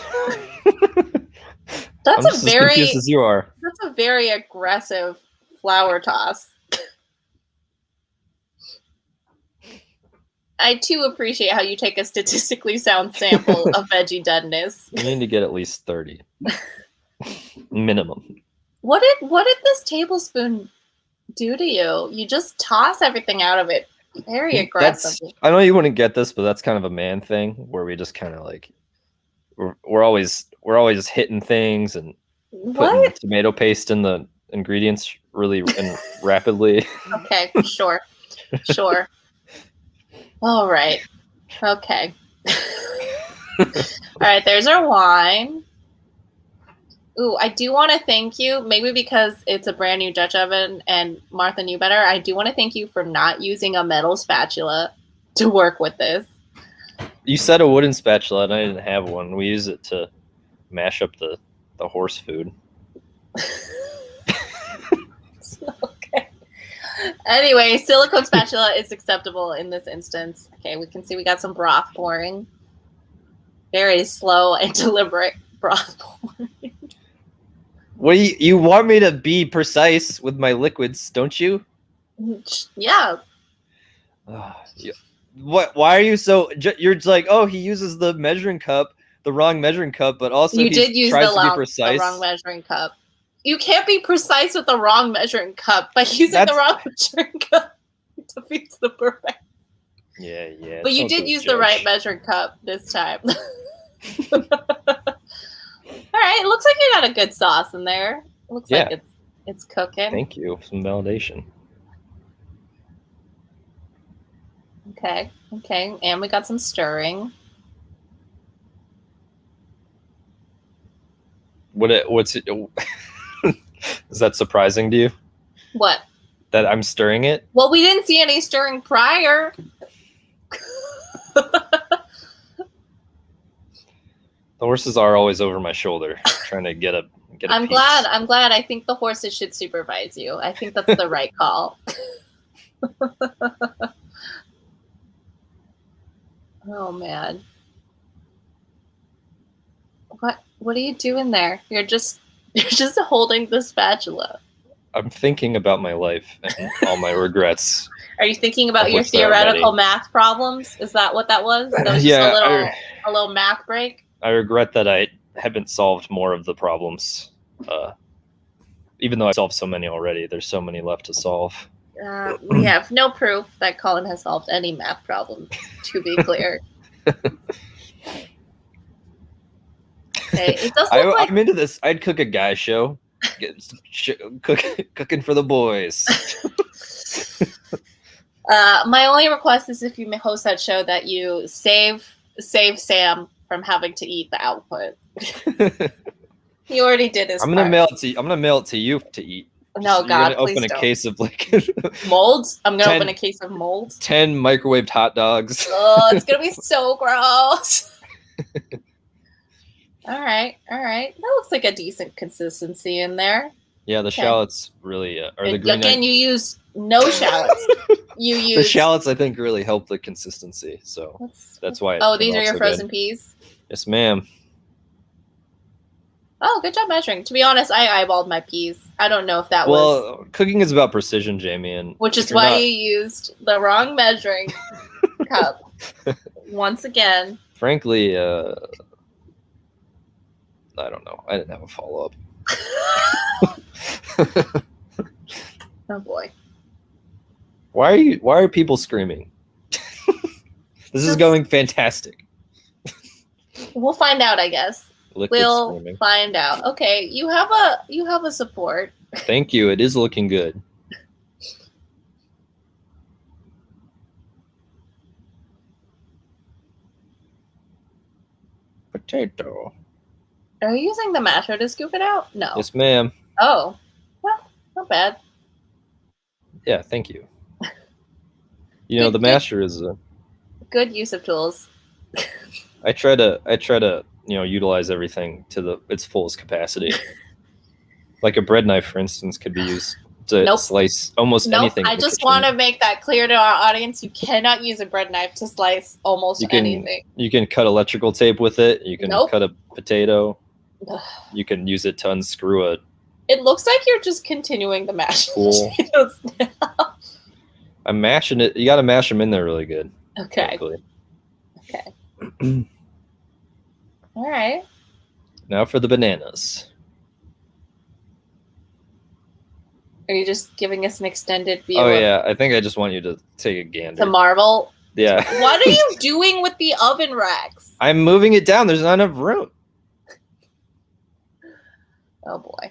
That's I'm just as confused as you are. That's a very aggressive flour toss. I too appreciate how you take a statistically sound sample of veggie doneness. You need to get at least 30. Minimum. What did this tablespoon do to you? You just toss everything out of it very aggressively. I know you wouldn't get this, but that's kind of a man thing where we just kind of like we're always hitting things and putting tomato paste in the ingredients really and rapidly. Okay, sure. All right. Okay. All right, there's our wine. Ooh, I do want to thank you, maybe because it's a brand new Dutch oven and Martha knew better. I do want to thank you for not using a metal spatula to work with this. You said a wooden spatula, and I didn't have one. We use it to mash up the horse food. Okay. Anyway, silicone spatula is acceptable in this instance. Okay, we can see we got some broth pouring. Very slow and deliberate broth pouring. Well, you want me to be precise with my liquids, don't you? Yeah. What? Why are you so? You're just like, oh, he uses the measuring cup, the wrong measuring cup, but also you did use the precise. Wrong measuring cup. You can't be precise with the wrong measuring cup by using the wrong measuring cup. It defeats the purpose. Yeah. But you did use the right measuring cup this time. All right, it looks like you got a good sauce in there. It looks like it's cooking. Thank you. Some validation. Okay, and we got some stirring. What's it? Is that surprising to you? What? That I'm stirring it? Well, we didn't see any stirring prior. The horses are always over my shoulder, trying to get a. I'm glad. I think the horses should supervise you. I think that's the right call. Oh man. What are you doing there? You're just holding the spatula. I'm thinking about my life and all my regrets. Are you thinking about your theoretical math problems? Is that what that was? That was just a little math break? I regret that I haven't solved more of the problems. Even though I solved so many already, there's so many left to solve. We have no proof that Colin has solved any math problems, to be clear. Okay, it does look like... I'm into this. I'd cook a guy show. Cooking for the boys. My only request is if you host that show that you save Sam from having to eat the output. He already did his part. I'm gonna mail it to you to eat. No, God, please open don't. A case of like molds. I'm gonna open a case of molds. 10 microwaved hot dogs. Oh, it's gonna be so gross. All right. That looks like a decent consistency in there. Yeah, the shallots really are the green. Again, you use no shallots. You use the shallots. I think really help the consistency. So that's why. Oh, these are your frozen peas. Yes, ma'am. Oh, good job measuring. To be honest, I eyeballed my peas. I don't know if that was... Well, cooking is about precision, Jamie. And which is why you used the wrong measuring cup. Once again. Frankly, I don't know. I didn't have a follow-up. Oh, boy. Why are people screaming? This is going fantastic. We'll find out, I guess. Liquid We'll screaming. find out. Okay, you have a support. Thank you. It is looking good. Potato. Are you using the masher to scoop it out? No. Yes, ma'am. Oh, well, not bad. Yeah, thank you. You know, the masher is a good use of tools. I try to utilize everything to its fullest capacity. Like a bread knife, for instance, could be used to slice almost anything. I just want to make that clear to our audience. You cannot use a bread knife to slice almost anything. You can cut electrical tape with it. You can cut a potato. You can use it to unscrew it. It looks like you're just continuing the mash. Cool. I'm mashing it. You got to mash them in there really good. Okay. Okay. All right. Now for the bananas. Are you just giving us an extended view? Oh, yeah. I think I just want you to take a gander. To marvel? Yeah. What are you doing with the oven racks? I'm moving it down. There's not enough room. Oh, boy.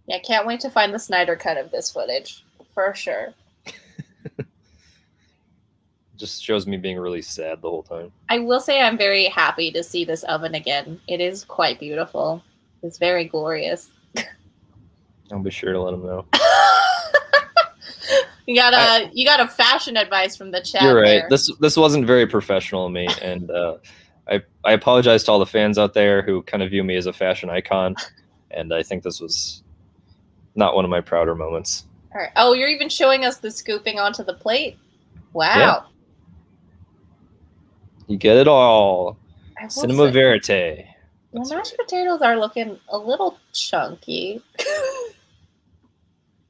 Yeah, can't wait to find the Snyder cut of this footage. For sure. Just shows me being really sad the whole time. I will say I'm very happy to see this oven again. It is quite beautiful. It's very glorious. I'll be sure to let them know. You got a fashion advice from the chat. You're right. There. This wasn't very professional of me, and I apologize to all the fans out there who kind of view me as a fashion icon, and I think this was not one of my prouder moments. All right. Oh, you're even showing us the scooping onto the plate. Wow. Yeah. You get it all. Cinema verite. The mashed potatoes are looking a little chunky.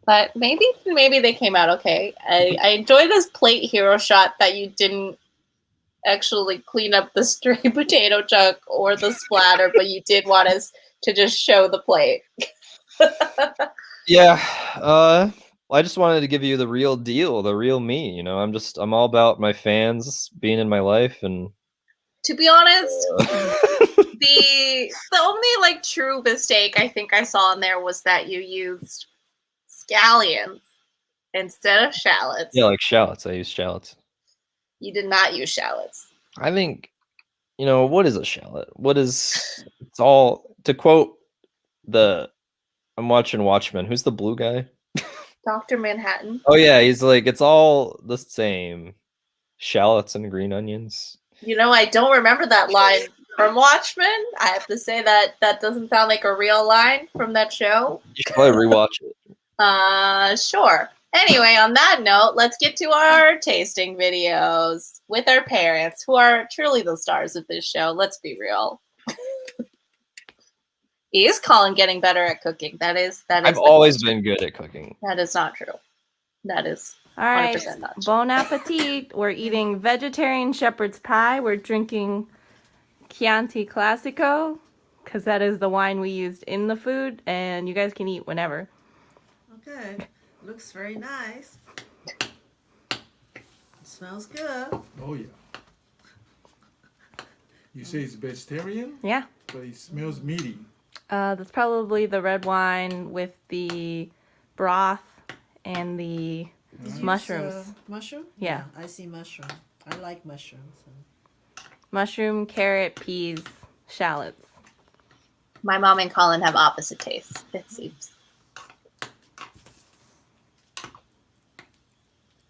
But maybe they came out okay. I enjoy this plate hero shot that you didn't actually clean up the stray potato chunk or the splatter, but you did want us to just show the plate. Yeah. I just wanted to give you the real deal, the real me. You know, I'm all about my fans being in my life, and to be honest, the only true mistake I think I saw in there was that you used scallions instead of shallots. Yeah, like shallots. I use shallots. You did not use shallots. I think, what is a shallot? It's all, to quote I'm watching Watchmen. Who's the blue guy? Dr. Manhattan. Oh, yeah. He's like, it's all the same. Shallots and green onions. I don't remember that line from Watchmen. I have to say that doesn't sound like a real line from that show. You should probably rewatch it. Sure. Anyway, on that note, let's get to our tasting videos with our parents, who are truly the stars of this show. Let's be real. Is Colin getting better at cooking? That is. I've always been good at cooking. That is not true. That is. All right. Bon appetit. We're eating vegetarian shepherd's pie. We're drinking Chianti Classico, because that is the wine we used in the food, and you guys can eat whenever. Okay. Looks very nice. It smells good. Oh, yeah. You say it's vegetarian? Yeah. But it smells meaty. That's probably the red wine with the broth and the mushrooms. Mushroom? Yeah. I see mushroom. I like mushrooms. Mushroom, carrot, peas, shallots. My mom and Colin have opposite tastes, it seems.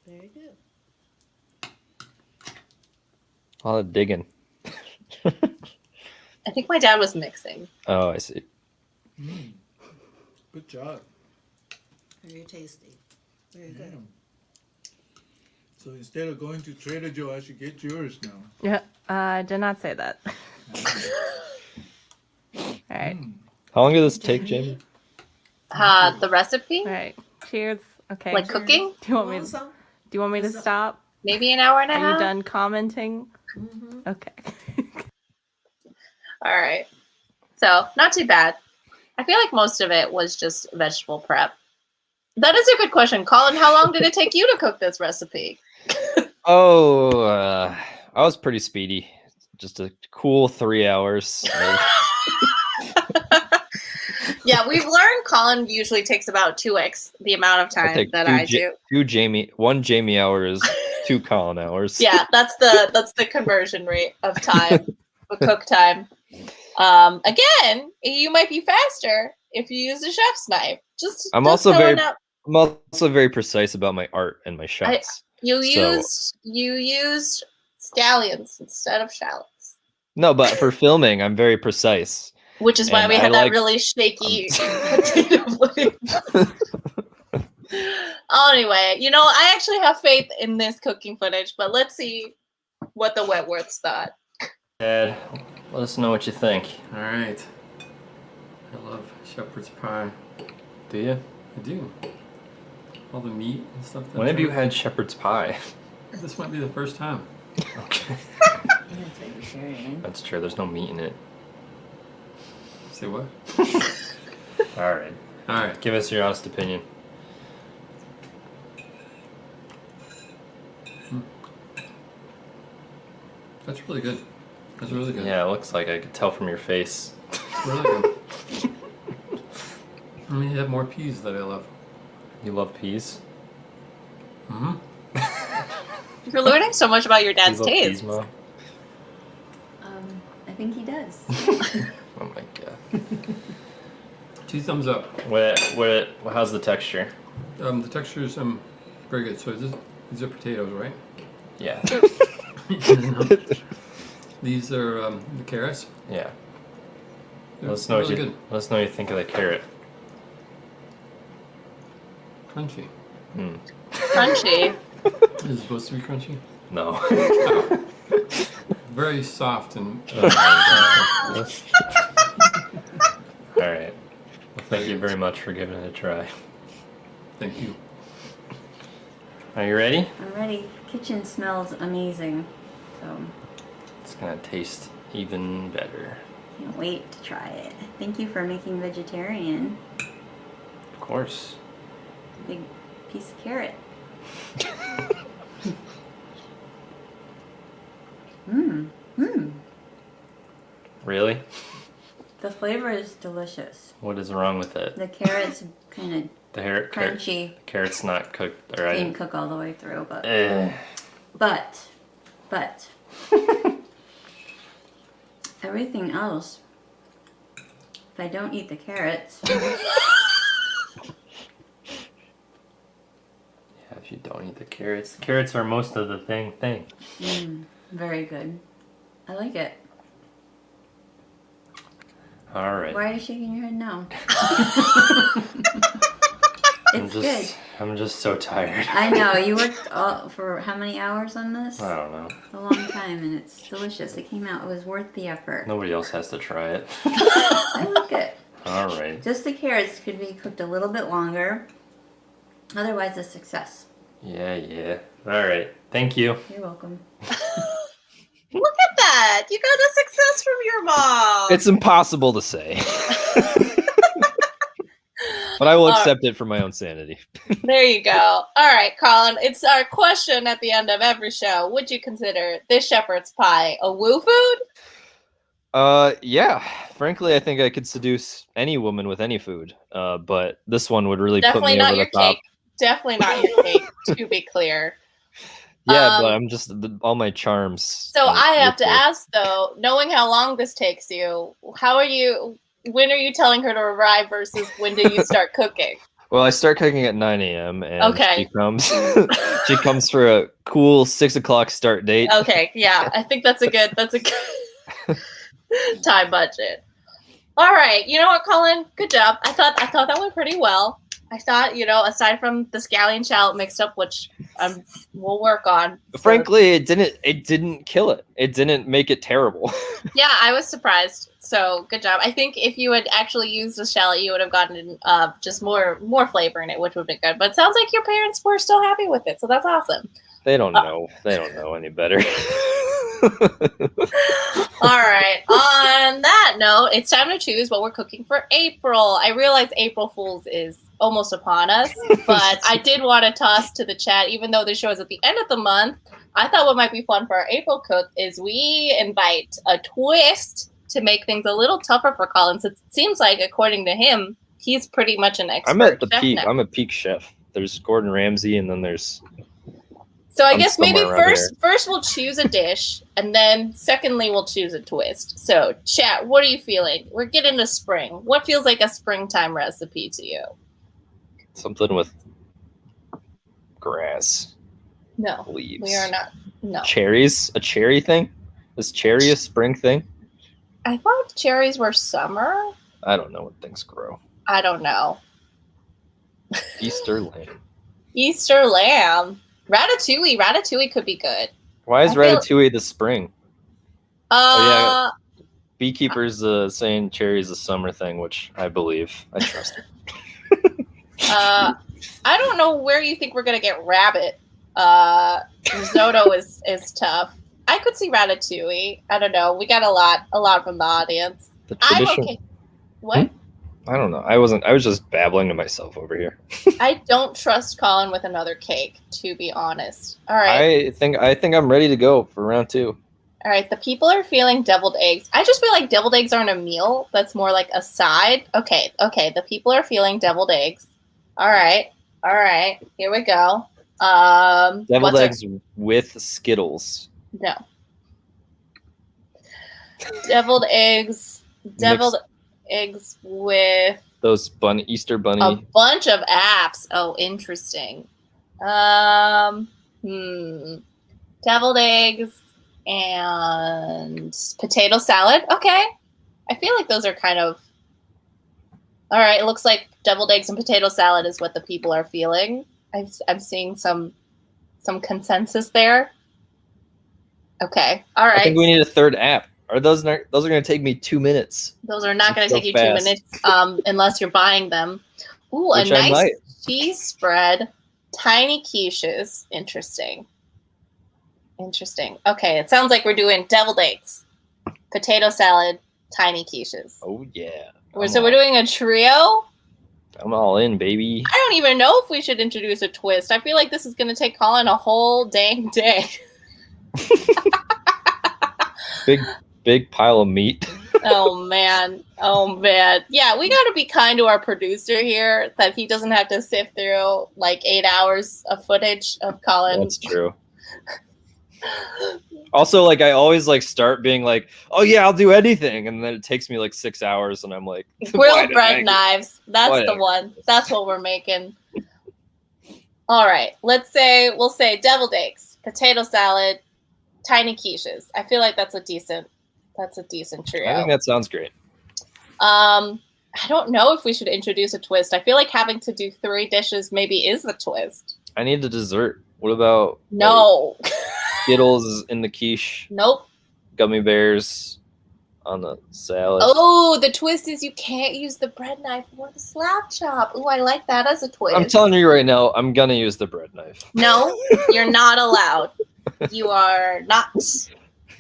Very good. A lot of digging. I think my dad was mixing. Oh, I see. Good job. Very tasty. Very good. So instead of going to Trader Joe, I should get yours now. Yeah, I did not say that. All right. How long did this take, Jamie? The recipe? All right. Cheers. Okay. Like cooking? Do you want me to stop? Maybe an hour and a half. Are you done commenting? Mm-hmm. Okay. All right. So, not too bad. I feel like most of it was just vegetable prep. That is a good question. Colin, how long did it take you to cook this recipe? I was pretty speedy. Just a cool 3 hours. Yeah, we've learned Colin usually takes about 2x the amount of time that I do. One Jamie hour is 2 Colin hours. Yeah, that's the conversion rate of time, of cook time. Again, you might be faster if you use a chef's knife. I'm also very precise about my art and my shots. You used scallions instead of shallots. No, but for filming, I'm very precise. Which is why we had that really shaky potato pudding. Anyway, I actually have faith in this cooking footage, but let's see what the Wentworths thought. Dad, let us know what you think. All right. I love shepherd's pie. Do you? I do. All the meat and stuff. When have you had shepherd's pie? This might be the first time. Okay. That's true. There's no meat in it. Say what? All right. All right. Give us your honest opinion. That's really good. That's really good. Yeah, it looks like I could tell from your face. It's really good. I mean, you have more peas that I love. You love peas? Mm-hmm. You're learning so much about your dad's You love taste. peas, Mom? I think he does. Oh my god. 2 thumbs up. How's the texture? The texture is very good. So these are potatoes, right? Yeah. These are the carrots. Yeah. They're Let us know really good. Let us know what you think of the carrot. Crunchy. Crunchy. Is it supposed to be crunchy? No. Very soft and. Oh my god. All right. Well, thank you very much for giving it a try. Thank you. Are you ready? I'm ready. Kitchen smells amazing. So It's gonna taste even better. can't wait to try it. Thank you for making vegetarian. Of course. Big piece of carrot. Really? The flavor is delicious. What is wrong with it? The carrot's kind The of crunchy. carrot's not cooked Didn't right. cook all the way through, but but everything else. If I don't eat the carrots, Yeah, if you don't eat the carrots. Carrots are most of the thing. very good. I like it. All right. Why are you shaking your head no? It's good. I'm just so tired. I know. You worked for how many hours on this? I don't know. A long time, and it's delicious. It came out. It was worth the effort. Nobody else has to try it. I like it. All right. Just the carrots could be cooked a little bit longer. Otherwise, a success. Yeah. All right. Thank you. You're welcome. Look at that! You got a success from your mom. It's impossible to say. But I will accept it for my own sanity. There you go. All right, Colin. It's our question at the end of every show. Would you consider this shepherd's pie a woo food? Yeah. Frankly, I think I could seduce any woman with any food. But this one would really Definitely put me not over your the top. cake. Definitely not your cake, to be clear. Yeah, but I'm just all my charms. So I have to ask though, knowing how long this takes you, when are you telling her to arrive versus when do you start cooking? Well, I start cooking at 9 a.m. and Okay. she comes for a cool 6 o'clock start date. Okay, yeah, I think that's a good time budget. All right, you know what, Colin? Good job. I thought that went pretty well. I thought, aside from the scallion shallot mixed up, which we'll work on. Frankly, it didn't kill it. It didn't make it terrible. Yeah, I was surprised. So good job. I think if you had actually used the shallot, you would have gotten just more flavor in it, which would have been good. But it sounds like your parents were still happy with it, so that's awesome. They don't know. They don't know any better. All right. On that note, it's time to choose what we're cooking for April. I realize April Fool's is almost upon us, but I did want to toss to the chat, even though the show is at the end of the month, I thought what might be fun for our April cook is we invite a twist to make things a little tougher for Colin. So it seems like, according to him, he's pretty much an expert I'm at the chef peak. now. I'm a peak chef. There's Gordon Ramsay, and then there's. So I I'm guess maybe somewhere around first we'll choose a dish, and then secondly we'll choose a twist. So chat, what are you feeling? We're getting to spring. What feels like a springtime recipe to you? Something with grass, No, leaves. we are not. No. Cherries? A cherry thing? Is cherry a spring thing? I thought cherries were summer. I don't know when things grow. I don't know. Easter lamb. Easter lamb. Ratatouille. Ratatouille could be good. Why is I feel- ratatouille the spring? Uh, Beekeepers saying cherry is a summer thing, which I believe. I trust it. I don't know where you think we're gonna get rabbit. Risotto is tough. I could see ratatouille. I don't know. We got a lot from the audience. The I'm tradition. okay. What? I don't know. I was just babbling to myself over here. I don't trust Colin with another cake, to be honest. All right. I think I'm ready to go for round 2. All right. The people are feeling deviled eggs. I just feel like deviled eggs aren't a meal. That's more like a side. Okay. The people are feeling deviled eggs. All right. Here we go. Deviled eggs with Skittles. No. Deviled eggs. Deviled eggs with Those Easter bunny. a bunch of apps. Oh, interesting. Deviled eggs and potato salad. Okay. I feel like those are kind of. All right. It looks like deviled eggs and potato salad is what the people are feeling. I'm seeing some consensus there. Okay. All right. I think we need a third app. Those are going to take me 2 minutes. Those are not going to So take you fast. 2 minutes unless you're buying them. Ooh, Which a I nice might. cheese spread. Tiny quiches. Interesting. Okay, it sounds like we're doing deviled eggs, potato salad, tiny quiches. Oh yeah. We're doing a trio? I'm all in, baby. I don't even know if we should introduce a twist. I feel like this is going to take Colin a whole dang day. Big pile of meat. Oh man. Yeah, we got to be kind to our producer here that he doesn't have to sift through like 8 hours of footage of Colin. That's true. Also, like I always like start being like, "Oh yeah, I'll do anything," and then it takes me like 6 hours, and I'm like, Grilled bread knives. That's the one. That's what we're making. All right. We'll say deviled eggs, potato salad, tiny quiches. I feel like that's a decent trio. I think that sounds great. I don't know if we should introduce a twist. I feel like having to do 3 dishes maybe is the twist. I need the dessert. What about No. like, Skittles in the quiche? Nope. Gummy bears on the salad. Oh, the twist is you can't use the bread knife or the slap chop. Oh, I like that as a twist. I'm telling you right now, I'm gonna use the bread knife. No, you're not allowed. You are not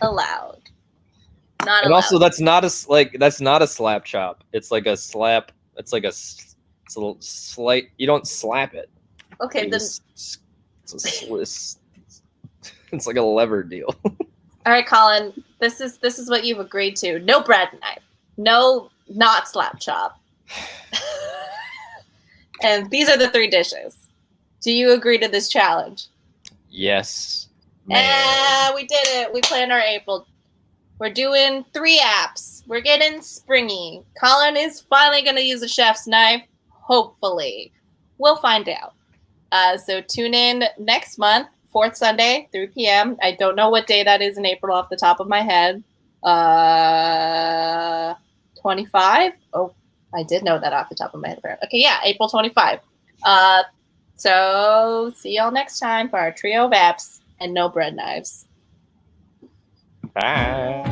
allowed. Not And allowed. also, that's not a slap chop. It's like a slap. It's like it's a little slight. You don't slap it. Okay, You then. just- it's like a lever deal. All right, Colin. This is what you've agreed to. No bread knife. No, not slap chop. And these are the 3 dishes. Do you agree to this challenge? Yes. Man. We did it. We planned our April. We're doing 3 apps. We're getting springy. Colin is finally going to use a chef's knife. Hopefully. We'll find out. So tune in next month, 4th Sunday, 3 p.m. I don't know what day that is in April off the top of my head. 25? Oh, I did know that off the top of my head. Okay, yeah, April 25. So see y'all next time for our trio of apps and no bread knives. Bye.